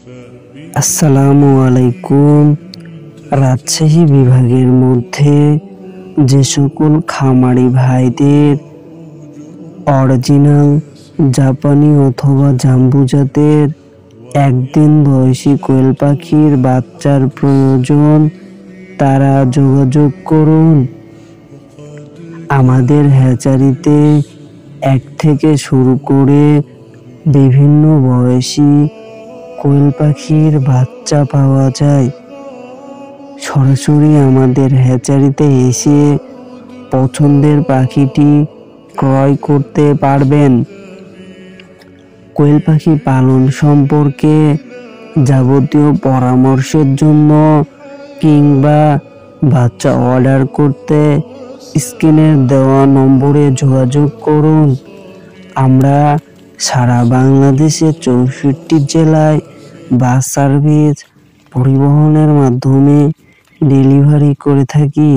আসসালামু আলাইকুম। রাজশাহী বিভাগের মধ্যে যে সকল খামারি ভাইদের অরিজিনাল জাপানি অথবা জাম্বু জাতের একদিন বয়সী কোয়েল পাখির বাচ্চার প্রয়োজন, তারা যোগাযোগ করুন। আমাদের হ্যাচারিতে এক থেকে শুরু করে বিভিন্ন বয়সী কোয়েল পাখির বাচ্চা পাওয়া যায়। সরাসরি আমাদের হ্যাচারিতে এসে পছন্দের পাখিটি ক্রয় করতে পারবেন। কোয়েল পাখি পালন সম্পর্কে যাবতীয় পরামর্শের জন্য কিংবা বাচ্চা অর্ডার করতে স্ক্রিনে দেওয়া নম্বরে যোগাযোগ করুন। আমরা সারা বাংলাদেশে 64 জেলায় বাস সার্ভিস পরিবহনের মাধ্যমে ডেলিভারি করে থাকি।